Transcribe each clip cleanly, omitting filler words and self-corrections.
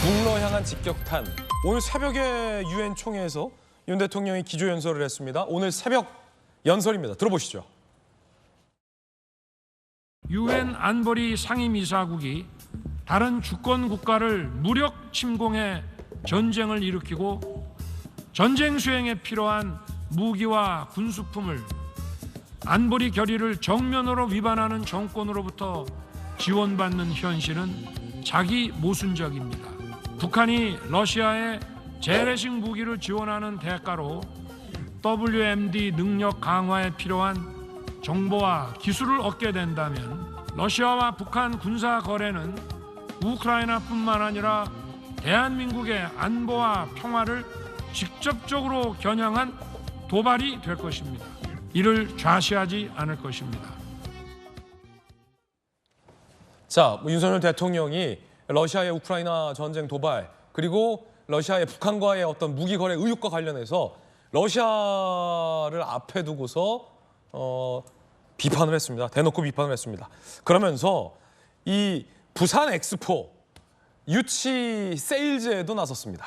북러 향한 직격탄. 오늘 새벽에 유엔 총회에서 윤 대통령이 기조연설을 했습니다. 오늘 새벽 연설입니다. 들어보시죠. 유엔 안보리 상임이사국이 다른 주권 국가를 무력 침공해 전쟁을 일으키고 전쟁 수행에 필요한 무기와 군수품을 안보리 결의를 정면으로 위반하는 정권으로부터 지원받는 현실은 자기 모순적입니다. 북한이 러시아에 재래식 무기를 지원하는 대가로 WMD 능력 강화에 필요한 정보와 기술을 얻게 된다면 러시아와 북한 군사 거래는 우크라이나뿐만 아니라 대한민국의 안보와 평화를 직접적으로 겨냥한 도발이 될 것입니다. 이를 좌시하지 않을 것입니다. 자, 윤석열 대통령이 러시아의 우크라이나 전쟁 도발 그리고 러시아의 북한과의 어떤 무기 거래 의혹과 관련해서 러시아를 앞에 두고서 비판을 했습니다. 대놓고 비판을 했습니다. 그러면서 이 부산 엑스포 유치 세일즈에도 나섰습니다.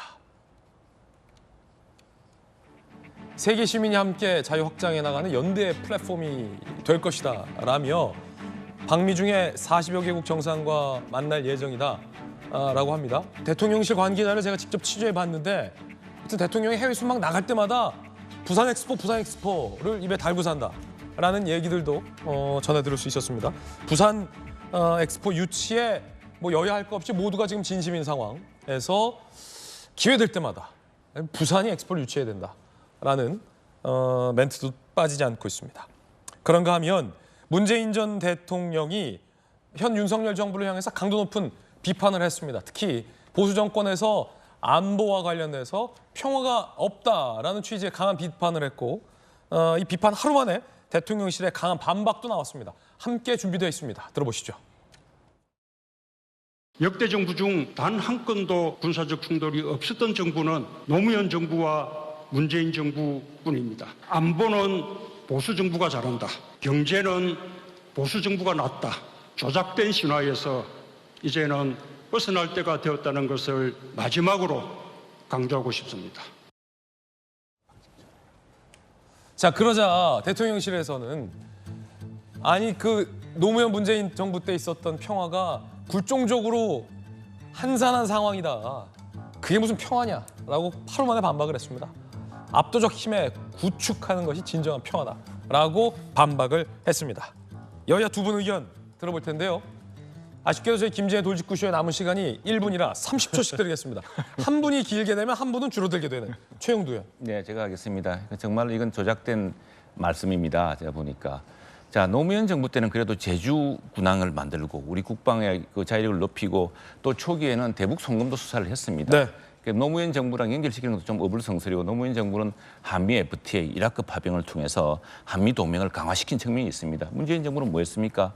세계 시민이 함께 자유 확장해 나가는 연대 플랫폼이 될 것이다 라며 방미 중에 40여 개국 정상과 만날 예정이다 라고 합니다. 대통령실 관계자를 제가 직접 취재해 봤는데 대통령이 해외 순방 나갈 때마다 부산 엑스포를 입에 달고 산다 라는 얘기들도 전해 들을 수 있었습니다. 부산 엑스포 유치에 뭐 여야 할 거 없이 모두가 지금 진심인 상황에서 기회 될 때마다 부산이 엑스포를 유치해야 된다라는 멘트도 빠지지 않고 있습니다. 그런가 하면 문재인 전 대통령이 현 윤석열 정부를 향해서 강도 높은 비판을 했습니다. 특히 보수 정권에서 안보와 관련해서 평화가 없다라는 취지의 강한 비판을 했고 이 비판 하루 만에 대통령실에 강한 반박도 나왔습니다. 함께 준비되어 있습니다. 들어보시죠. 역대 정부 중 단 한 건도 군사적 충돌이 없었던 정부는 노무현 정부와 문재인 정부뿐입니다. 안보는 보수 정부가 잘한다. 경제는 보수 정부가 낫다. 조작된 신화에서 이제는 벗어날 때가 되었다는 것을 마지막으로 강조하고 싶습니다. 자, 그러자 대통령실에서는 아니 그 노무현 문재인 정부 때 있었던 평화가 굴종적으로 한산한 상황이다. 그게 무슨 평화냐라고 하루 만에 반박을 했습니다. 압도적 힘에 구축하는 것이 진정한 평화다라고 반박을 했습니다. 여야 두 분 의견 들어볼 텐데요. 아쉽게도 저희 김진애 돌직구쇼에 남은 시간이 1분이라 30초씩 드리겠습니다. 한 분이 길게 되면 한 분은 줄어들게 되는 최영두 의원. 네, 제가 하겠습니다. 정말 이건 조작된 말씀입니다. 제가 보니까. 자, 노무현 정부 때는 그래도 제주 군항을 만들고 우리 국방의 그 자위력을 높이고 또 초기에는 대북 송금도 수사를 했습니다. 네. 노무현 정부랑 연결시키는 것도 좀 어불성설이고 노무현 정부는 한미 FTA, 이라크 파병을 통해서 한미 동맹을 강화시킨 측면이 있습니다. 문재인 정부는 뭐 했습니까?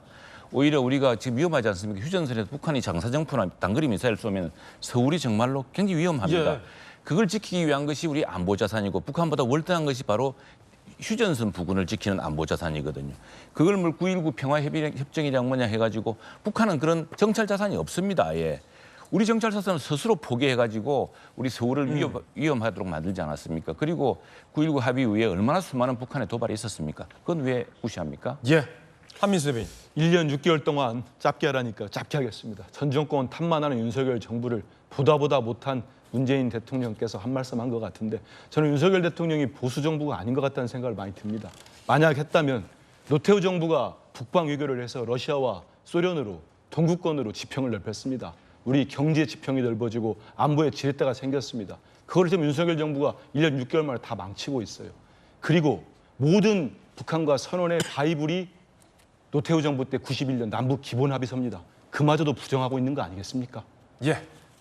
오히려 우리가 지금 위험하지 않습니까? 휴전선에서 북한이 장사정포나 단거리 미사일 쏘면 서울이 정말로 굉장히 위험합니다. 예. 그걸 지키기 위한 것이 우리 안보자산이고 북한보다 월등한 것이 바로 휴전선 부근을 지키는 안보자산이거든요. 그걸 뭐 9.19 평화협정이랑 뭐냐 해가지고 북한은 그런 정찰자산이 없습니다. 아예. 우리 정찰자산은 스스로 포기해가지고 우리 서울을 위험하도록 만들지 않았습니까? 그리고 9.19 합의 이후에 얼마나 수많은 북한의 도발이 있었습니까? 그건 왜 무시합니까? 예. 한민수 대변인. 1년 6개월 동안 짧게 하라니까 짧게 하겠습니다. 전 정권 탓만하는 윤석열 정부를 보다 못한 문재인 대통령께서 한 말씀 한 것 같은데 저는 윤석열 대통령이 보수 정부가 아닌 것 같다는 생각을 많이 듭니다. 만약 했다면 노태우 정부가 북방 외교를 해서 러시아와 소련으로 동구권으로 지평을 넓혔습니다. 우리 경제 지평이 넓어지고 안보에 지렛대가 생겼습니다. 그걸 지금 윤석열 정부가 1년 6개월 만에 다 망치고 있어요. 그리고 모든 북한과 선언의 바이블이 노태우 정부 때 91년 남북 기본합의서입니다. 그마저도 부정하고 있는 거 아니겠습니까? 예.